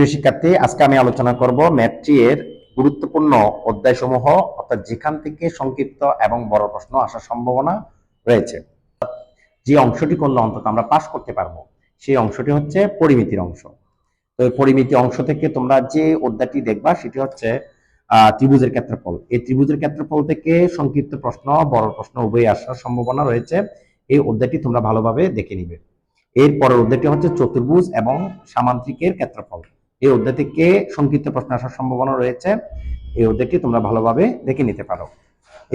প্রিয় শিক্ষার্থী, আজকে আমি আলোচনা করব ম্যাথ 3 এর গুরুত্বপূর্ণ অধ্যায়সমূহ, অর্থাৎ যেখান থেকে সংক্ষিপ্ত এবং বড় প্রশ্ন আসার সম্ভাবনা রয়েছে। যে অংশটি করলে অন্তত আমরা পাস করতে পারবো সেই অংশটি হচ্ছে পরিমিতির অংশ। তো এই পরিমিতি অংশ থেকে তোমরা যে অধ্যায়টি দেখবা সেটি হচ্ছে ত্রিভুজের ক্ষেত্রফল। এই ত্রিভুজের ক্ষেত্রফল থেকে সংক্ষিপ্ত প্রশ্ন, বড় প্রশ্ন উভয় আসার সম্ভাবনা রয়েছে। এই অধ্যায়টি তোমরা ভালোভাবে দেখে নিবে। এর পরের অধ্যায়টি হচ্ছে চতুর্ভুজ এবং সামান্তরিকের ক্ষেত্রফল। এই অধ্যায় থেকে সংক্ষিপ্ত প্রশ্ন আসার সম্ভাবনা রয়েছে। এই অধ্যায়টি তোমরা ভালোভাবে দেখে নিতে পারো।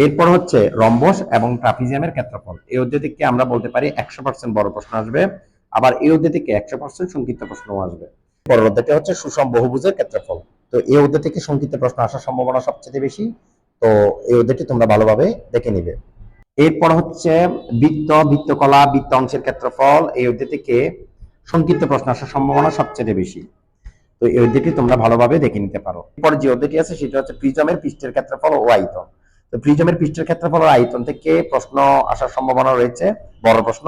এরপর হচ্ছে রম্বস এবং ট্রাপিজিয়ামের ক্ষেত্রফল। এই অধ্যায় থেকে আমরা বলতে পারি 100% বড় প্রশ্ন আসবে, আবার এই অধ্যায় থেকে 100% সংক্ষিপ্ত প্রশ্নও আসবে। পরের অধ্যায়টি হচ্ছে সুষম বহুভুজের ক্ষেত্রফল। তো এই অধ্যায় থেকে সংক্ষিপ্ত প্রশ্ন আসার সম্ভাবনা সবচেয়ে বেশি। তো এই অধ্যায়টি তোমরা ভালোভাবে দেখে নিবে। এরপর হচ্ছে বৃত্ত, বৃত্তকলা, বৃত্ত অংশের ক্ষেত্রফল। এই অধ্যায় থেকে সংক্ষিপ্ত প্রশ্ন আসার সম্ভাবনা সবচেয়ে বেশি। তো এই অধ্যায়টি তোমরা ভালোভাবে দেখে নিতে পারো। এরপর যে অধ্যায়টি আছে সেটা হচ্ছে প্রিজমের পৃষ্ঠের ক্ষেত্রফল ও আয়তন। তো প্রিজমের পৃষ্ঠের ক্ষেত্রফল ও আয়তন থেকে প্রশ্ন আসার সম্ভাবনা রয়েছে, বড় প্রশ্ন,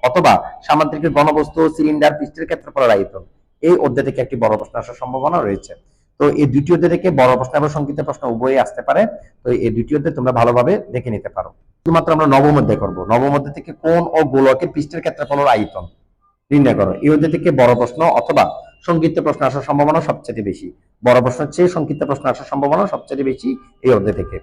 অথবা সামান্তরিকের ঘনবস্তু সিলিন্ডার পৃষ্ঠের ক্ষেত্রফল ও আয়তন। এই অধ্যায় থেকে একটি বড় প্রশ্ন আসার সম্ভাবনা রয়েছে। তো এই দুটি অধ্যায় থেকে বড় প্রশ্ন এবং সংক্ষিপ্ত প্রশ্ন উভয়ই আসতে পারে। তো এই দুটি অধ্যায় তোমরা ভালোভাবে দেখে নিতে পারো। শুধুমাত্র আমরা নবম অধ্যায় করবো। নবম অধ্যায় থেকে কোণ ও গোলকের পৃষ্ঠের ক্ষেত্রফল ও আয়তন নির্ণয় করো। এই অধ্যায় থেকে বড় প্রশ্ন অথবা সংক্ষিপ্ত প্রশ্ন আসার সম্ভাবনা সবচেয়ে বেশি। বড় প্রশ্নের চেয়ে সংক্ষিপ্ত প্রশ্ন আসার সম্ভাবনা সবচেয়ে বেশি এই অধ্যায় থেকে।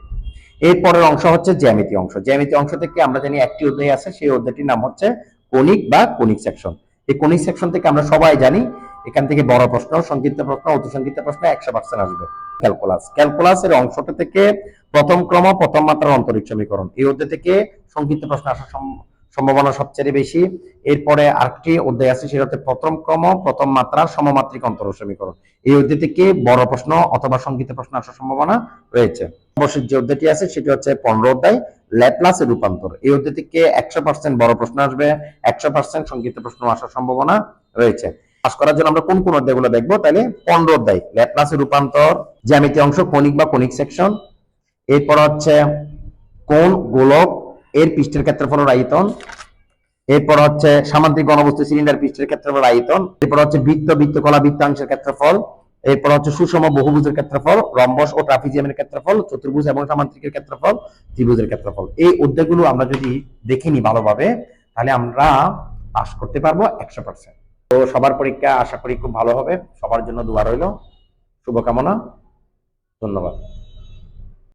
এরপরের অংশ হচ্ছে জ্যামিতি অংশ। জ্যামিতি অংশ থেকে আমরা জানি একটি অধ্যায় আছে, সেই অধ্যায়টির নাম হচ্ছে কনিক বা কনিক সেকশন। এই কনিক সেকশন থেকে আমরা সবাই জানি এখান থেকে বড় প্রশ্ন, সংক্ষিপ্ত প্রশ্ন, অতি সংক্ষিপ্ত প্রশ্ন 100% আসবে। ক্যালকুলাস, ক্যালকুলাসের অংশ থেকে প্রথম ক্রম, প্রথম মাত্রার অন্তরীক সমীকরণ। এই অধ্যায় থেকে সংক্ষিপ্ত প্রশ্ন আসার সম্ভাবনা সবচেয়ে বেশি। এরপরে আরেকটি অধ্যায় আছে, সেটা হচ্ছে প্রথম ক্রম, প্রথম মাত্রার সমমাত্রিক অন্তরক সমীকরণ। এই অধ্যায় থেকে বড় প্রশ্ন অথবা সংক্ষিপ্ত প্রশ্ন আসার সম্ভাবনা রয়েছে। অবশ্যই যে অধ্যায়টি আছে সেটি হচ্ছে 15 অধ্যায় ল্যাপ্লাসের রূপান্তর। এই অধ্যায় থেকে 100% বড় প্রশ্ন আসবে, 100% সংক্ষিপ্ত প্রশ্ন আসার সম্ভাবনা রয়েছে। পাস করার জন্য আমরা কোন কোন অধ্যায়গুলো দেখবো? তাহলে 15 অধ্যায় ল্যাপ্লাসের রূপান্তর, জ্যামিতি অংশ, কনিক বা কনিক সেকশন। এরপর হচ্ছে কোণ, গোলক এর পৃষ্ঠের ক্ষেত্রফল ও আয়তন। এরপর হচ্ছে সামান্তরিক ঘনবস্তু সিলিন্ডার পৃষ্ঠের ক্ষেত্রফল আয়তন। এরপর হচ্ছে বৃত্ত, বৃত্তকলা, বৃত্তাংশের ক্ষেত্রফল। এরপর হচ্ছে সুষম বহুভুজের ক্ষেত্রফল, রম্বস ও ট্রাপিজিয়ামের ক্ষেত্রফল, চতুর্ভুজ এবং সামান্তরিকের ক্ষেত্রফল, ত্রিভুজের ক্ষেত্রফল। এই অধ্যায়গুলো আমরা যদি দেখে নিই ভালোভাবে, তাহলে আমরা পাস করতে পারবো 100%। তো সবার পরীক্ষা আশা করি খুব ভালো হবে। সবার জন্য দোয়া রইল, শুভকামনা। ধন্যবাদ।